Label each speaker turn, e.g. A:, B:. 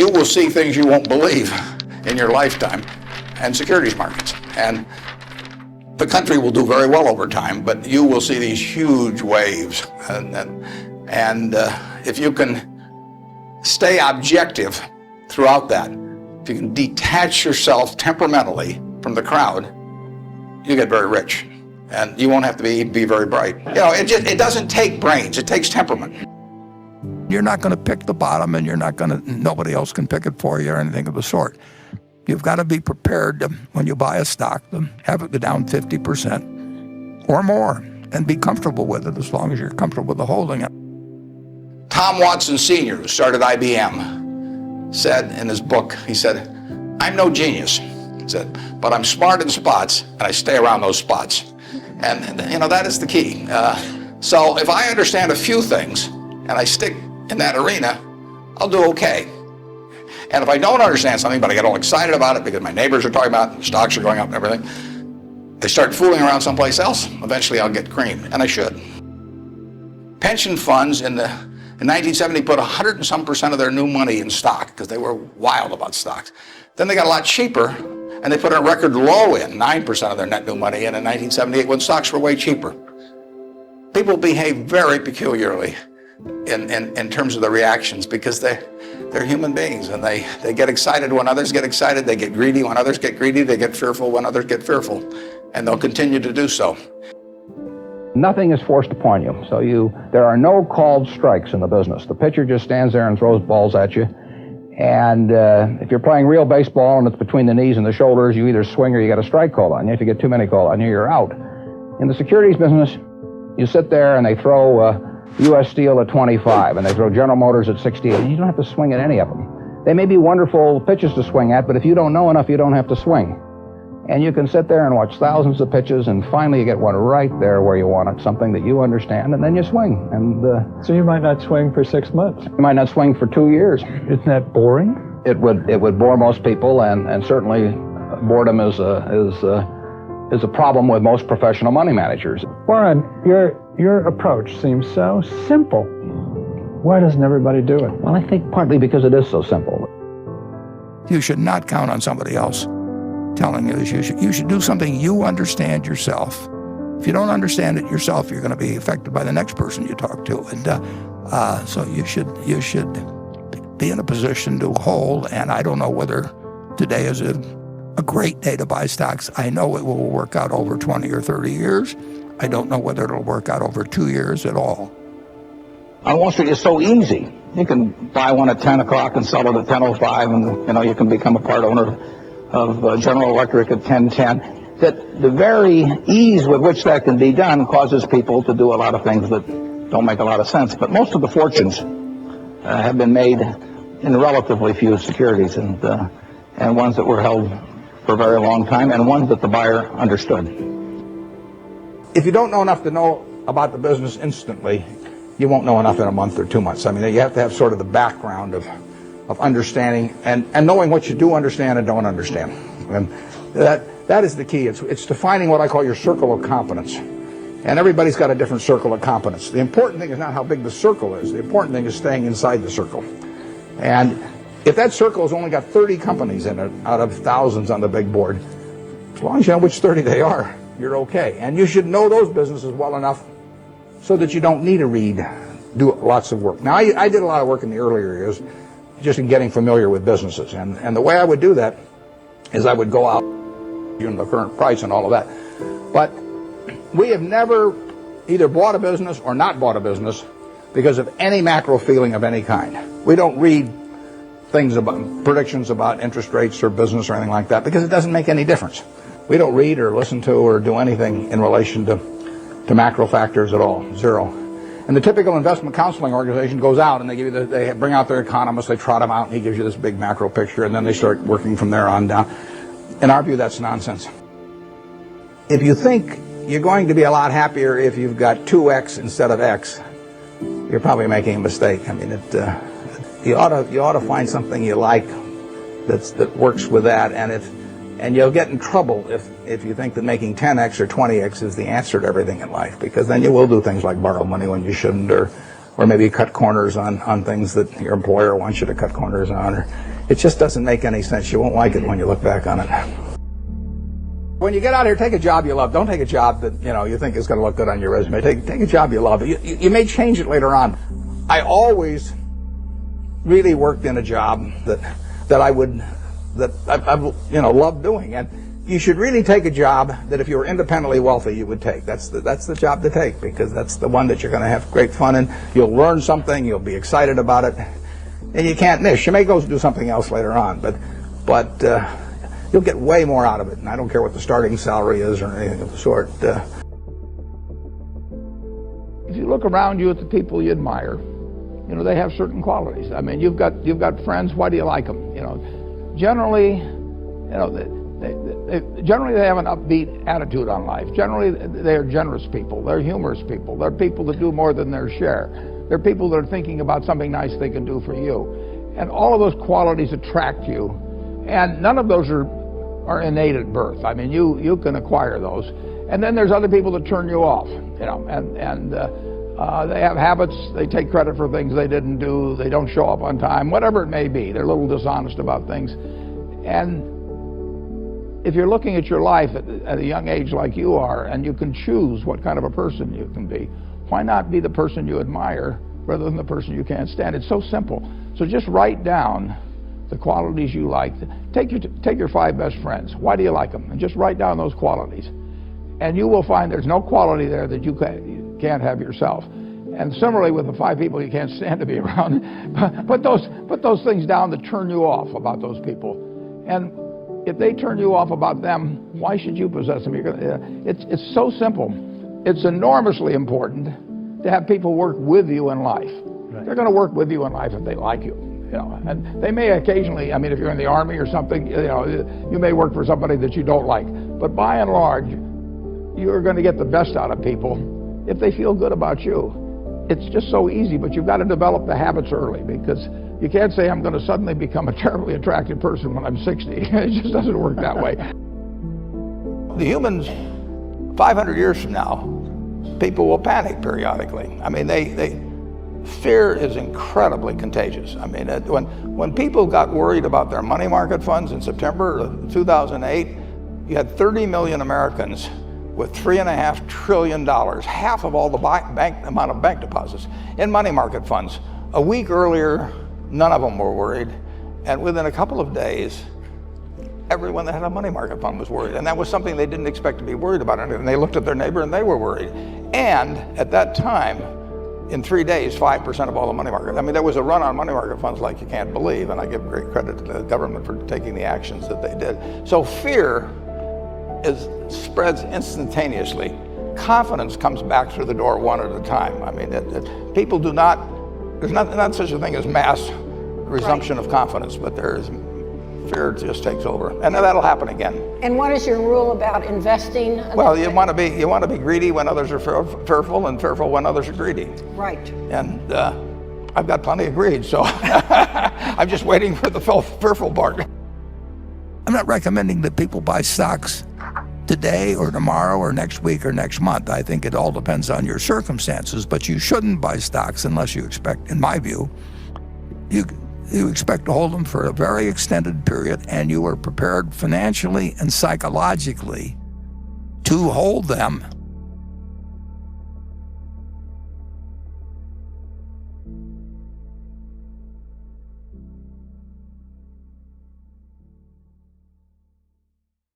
A: You will see things you won't believe in your lifetime and securities markets. And the country will do very well over time, but you will see these huge waves. And if you can stay objective throughout that, if you can detach yourself temperamentally from the crowd, you get very rich. And you won't have to be very bright. You know, it doesn't take brains, it takes temperament.
B: You're not going to pick the bottom, and nobody else can pick it for you or anything of the sort. You've got to be prepared to, when you buy a stock, to have it go down 50% or more and be comfortable with it as long as you're comfortable with the holding it.
A: Tom Watson Sr., who started IBM, said in his book, he said, "I'm no genius," he said, "but I'm smart in spots, and I stay around those spots." And you know, that is the key. So if I understand a few things and I stick in that arena, I'll do okay. And if I don't understand something, but I get all excited about it because my neighbors are talking about it, the stocks are going up and everything, they start fooling around someplace else, eventually I'll get creamed, and I should. Pension funds in 1970 put 100 and some percent of their new money in stock because they were wild about stocks. Then they got a lot cheaper, and they put a record low in, 9% of their net new money in 1978 when stocks were way cheaper. People behave very peculiarly in terms of the reactions because they're human beings, and they get excited when others get excited, they get greedy when others get greedy, they get fearful when others get fearful, and they'll continue to do so.
C: Nothing is forced upon you, so there are no called strikes in the business. The pitcher just stands there and throws balls at you, and if you're playing real baseball and it's between the knees and the shoulders, you either swing or you get a strike called on you. If you get too many called on you, you're out. In the securities business, you sit there and they throw U.S. Steel at 25, and they throw General Motors at 68, and you don't have to swing at any of them. They may be wonderful pitches to swing at, but if you don't know enough, you don't have to swing. And you can sit there and watch thousands of pitches, and finally you get one right there where you want it, something that you understand, and then you swing. And
D: so you might not swing for 6 months.
C: You might not swing for 2 years.
D: Isn't that boring?
C: It would bore most people, and certainly boredom is a problem with most professional money managers.
D: Warren, your approach seems so simple. Why doesn't everybody do it?
C: Well, I think partly because it is so simple.
B: You should not count on somebody else telling you this. You should do something you understand yourself. If you don't understand it yourself, you're going to be affected by the next person you talk to. And so you should be in a position to hold. And I don't know whether today is a great day to buy stocks. I know it will work out over 20 or 30 years. I don't know whether it'll work out over 2 years at all.
C: On Wall Street, it's so easy. You can buy one at 10 o'clock and sell it at 10:05, and you can become a part owner of General Electric at 10:10. That the very ease with which that can be done causes people to do a lot of things that don't make a lot of sense. But most of the fortunes have been made in relatively few securities, and ones that were held for a very long time, and ones that the buyer understood.
A: If you don't know enough to know about the business instantly, you won't know enough in a month or 2 months. I mean, you have to have sort of the background of understanding and knowing what you do understand and don't understand. And that is the key. It's defining what I call your circle of competence. And everybody's got a different circle of competence. The important thing is not how big the circle is. The important thing is staying inside the circle. And if that circle has only got 30 companies in it out of thousands on the big board, as long as you know which 30 they are, you're okay. And you should know those businesses well enough so that you don't need to do lots of work. Now, I did a lot of work in the earlier years just in getting familiar with businesses. And the way I would do that is I would go out, the current price and all of that. But we have never either bought a business or not bought a business because of any macro feeling of any kind. We don't read things about predictions about interest rates or business or anything like that because it doesn't make any difference. We don't read or listen to or do anything in relation to macro factors at all, zero. And the typical investment counseling organization goes out and they bring out their economist, they trot him out, and he gives you this big macro picture, and then they start working from there on down. In our view, that's nonsense. If you think you're going to be a lot happier if you've got 2x instead of x, you're probably making a mistake. I mean, you ought to find something you like that works with that, and you'll get in trouble if you think that making 10x or 20x is the answer to everything in life, because then you will do things like borrow money when you shouldn't, or or maybe cut corners on things that your employer wants you to cut corners on. Or it just doesn't make any sense. You won't like it when you look back on it. When you get out here, take a job you love. Don't take a job that you think is going to look good on your resume. Take a job you love. You may change it later on. I always really worked in a job that I loved doing, and you should really take a job that if you were independently wealthy you would take. That's the job to take, because that's the one that you're going to have great fun in. You'll learn something. You'll be excited about it, and you can't miss. You may go do something else later on, but you'll get way more out of it, and I don't care what the starting salary is or anything of the sort.
B: If you look around you at the people you admire, they have certain qualities. I mean, you've got friends. Why do you like them? Generally, generally they have an upbeat attitude on life. Generally, they are generous people. They're humorous people. They're people that do more than their share. They're people that are thinking about something nice they can do for you. And all of those qualities attract you. And none of those are innate at birth. I mean, you can acquire those. And then there's other people that turn you off, and they have habits. They take credit for things they didn't do. They don't show up on time, whatever it may be. They're a little dishonest about things. And if you're looking at your life at a young age like you are, and you can choose what kind of a person you can be, why not be the person you admire rather than the person you can't stand? It's so simple. So just write down the qualities you like. Take your 5 best friends. Why do you like them? And just write down those qualities. And you will find there's no quality there that you can't have yourself. And similarly with the 5 people you can't stand to be around, put those things down that turn you off about those people. And if they turn you off about them, why should you possess them? It's so simple. It's enormously important to have people work with you in life. Right. They're going to work with you in life if they like you. And they may occasionally, I mean, if you're in the Army or something, you may work for somebody that you don't like. But by and large, you're going to get the best out of people if they feel good about you. It's just so easy, but you've got to develop the habits early, because you can't say I'm going to suddenly become a terribly attractive person when I'm 60. It just doesn't work that way.
A: The humans, 500 years from now, people will panic periodically. I mean, fear is incredibly contagious. I mean, when people got worried about their money market funds in September of 2008, you had 30 million Americans with $3.5 trillion, half of all the amount of bank deposits in money market funds. A week earlier, none of them were worried, and within a couple of days, everyone that had a money market fund was worried, and that was something they didn't expect to be worried about. And they looked at their neighbor and they were worried. And at that time, in 3 days, 5% of all the money market. I mean, there was a run on money market funds like you can't believe, and I give great credit to the government for taking the actions that they did. So fear spreads instantaneously. Confidence comes back through the door one at a time. I mean, people do not, there's not such a thing as mass resumption of confidence, but there is, fear just takes over, and that'll happen again.
E: And what is your rule about investing?
A: Well, you want to be greedy when others are fearful, and fearful when others are greedy.
E: Right.
A: And I've got plenty of greed, so I'm just waiting for the fearful part.
B: I'm not recommending that people buy stocks today or tomorrow or next week or next month. I think it all depends on your circumstances, but you shouldn't buy stocks unless you expect, in my view, you expect to hold them for a very extended period, and you are prepared financially and psychologically to hold them